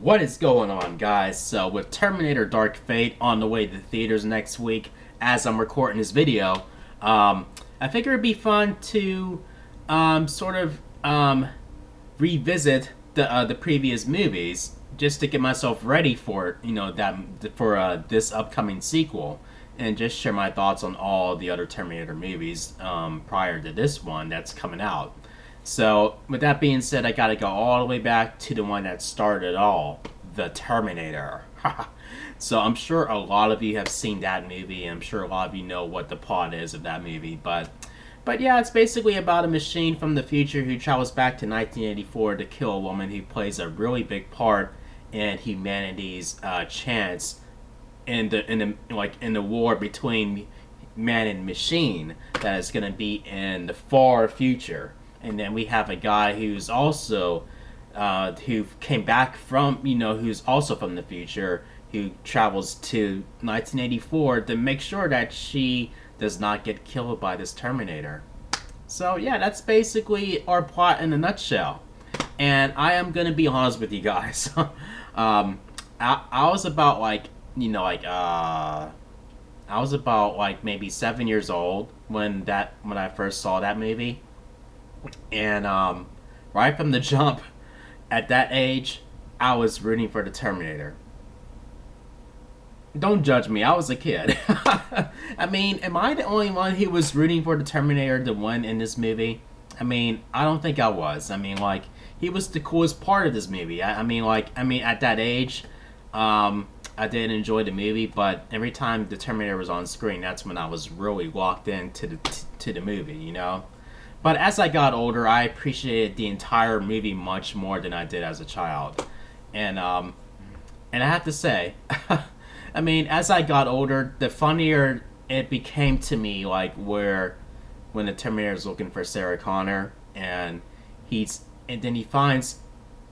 What is going on, guys? So, with Terminator Dark Fate on the way to the theaters next week, as I'm recording this video, I figure it'd be fun to sort of revisit the previous movies just to get myself ready for this upcoming sequel, and just share my thoughts on all the other Terminator movies prior to this one that's coming out. So, with that being said, I gotta go all the way back to the one that started it all, the Terminator. So, I'm sure a lot of you have seen that movie, and I'm sure a lot of you know what the plot is of that movie. But yeah, it's basically about a machine from the future who travels back to 1984 to kill a woman who plays a really big part in humanity's chance in the war between man and machine that is going to be in the far future. And then we have a guy who's also who came back from, who's also from the future, who travels to 1984 to make sure that she does not get killed by this Terminator. So yeah, that's basically our plot in a nutshell. And I am gonna be honest with you guys. I was about I was about maybe 7 years old when I first saw that movie. And right from the jump, at that age, I was rooting for the Terminator. Don't judge me, I was a kid. I mean, am I the only one who was rooting for the Terminator to win in this movie? I mean, I don't think I was. I mean, he was the coolest part of this movie. I mean, at that age, I did enjoy the movie, but every time the Terminator was on screen, that's when I was really locked into the movie, But as I got older, I appreciated the entire movie much more than I did as a child. And I have to say, I mean, as I got older, the funnier it became to me, when the Terminator is looking for Sarah Connor, and then he finds,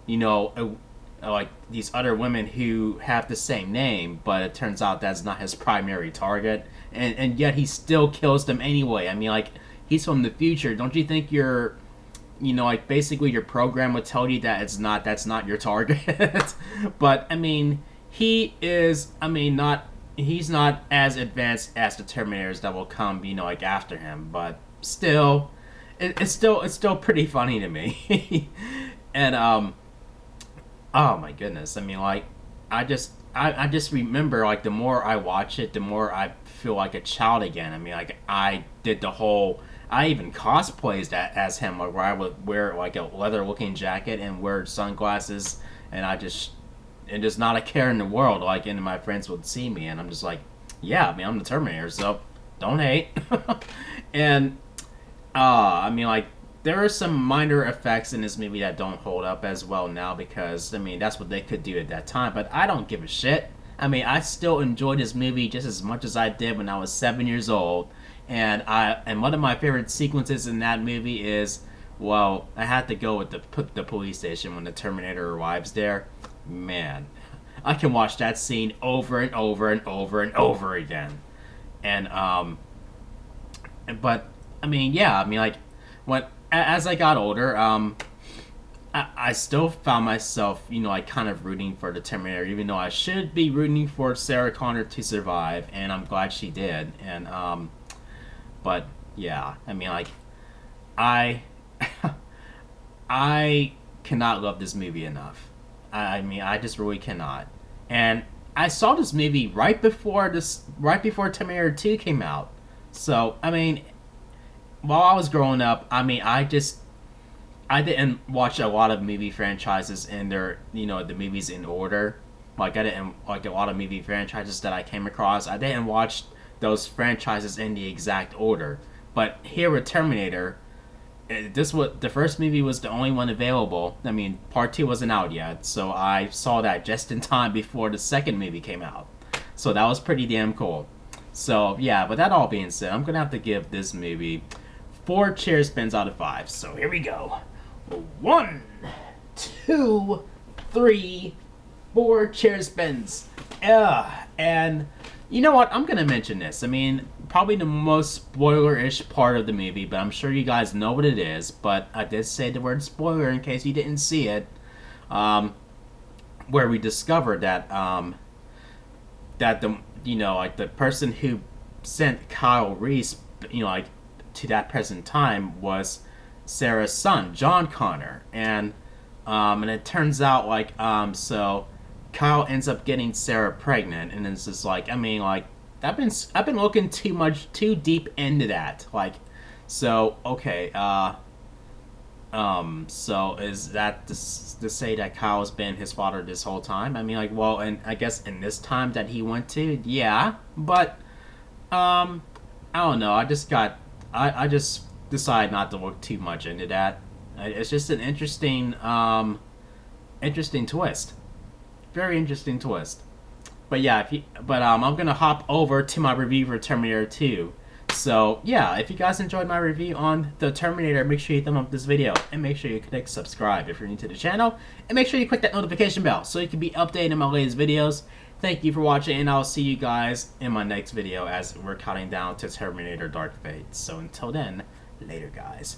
these other women who have the same name, but it turns out that's not his primary target, and yet he still kills them anyway. I mean, he's from the future. Don't you think basically your program would tell you that that's not your target? But I mean, he's not as advanced as the Terminators that will come, after him. But still, it's still pretty funny to me. And oh my goodness, I mean, I just remember, the more I watch it, the more I feel like a child again. I mean, I even cosplayed as him, where I would wear a leather-looking jacket and wear sunglasses, and just not a care in the world. And my friends would see me, and I'm just like, yeah, I mean, I'm the Terminator, so don't hate. And I mean, there are some minor effects in this movie that don't hold up as well now, because I mean, that's what they could do at that time. But I don't give a shit. I mean, I still enjoy this movie just as much as I did when I was 7 years old. And one of my favorite sequences in that movie is, well, I had to go with the police station when the Terminator arrives there. Man, I can watch that scene over and over and over and over again. And but I mean, yeah, I mean, as I got older, I still found myself, kind of rooting for the Terminator, even though I should be rooting for Sarah Connor to survive, and I'm glad she did. And but yeah, I mean, I I cannot love this movie enough. I mean, I just really cannot. And I saw this movie right before Terminator 2 came out. So I mean, while I was growing up, I mean, I didn't watch a lot of movie franchises in their, the movies in order. I didn't a lot of movie franchises that I came across. I didn't watch those franchises in the exact order. But here with Terminator, the first movie was the only one available. I mean, part 2 wasn't out yet, so I saw that just in time before the second movie came out. So that was pretty damn cool. So yeah, but that all being said, I'm gonna have to give this movie 4 chair spins out of 5. So here we go. 1, 2, 3, 4 chair spins. And you know what? I'm gonna mention this. I mean, probably the most spoiler-ish part of the movie, but I'm sure you guys know what it is. But I did say the word spoiler in case you didn't see it. where we discover that that the like the person who sent Kyle Reese, like to that present time was Sarah's son, John Connor, and it turns out like so Kyle ends up getting Sarah pregnant, and it's just like, I mean, like I've been looking too deep into that, like, so okay, so is that to say that Kyle's been his father this whole time? I mean, like, well, and I guess in this time that he went to, yeah, but I don't know. I just decided not to look too much into that. It's just an interesting twist, very interesting twist. But yeah, I'm gonna hop over to my review for Terminator 2. So yeah, if you guys enjoyed my review on the Terminator, make sure you thumb up this video and make sure you click subscribe if you're new to the channel, and make sure you click that notification bell so you can be updated on my latest videos. Thank you for watching, and I'll see you guys in my next video as we're counting down to Terminator Dark Fate. So until then, later guys.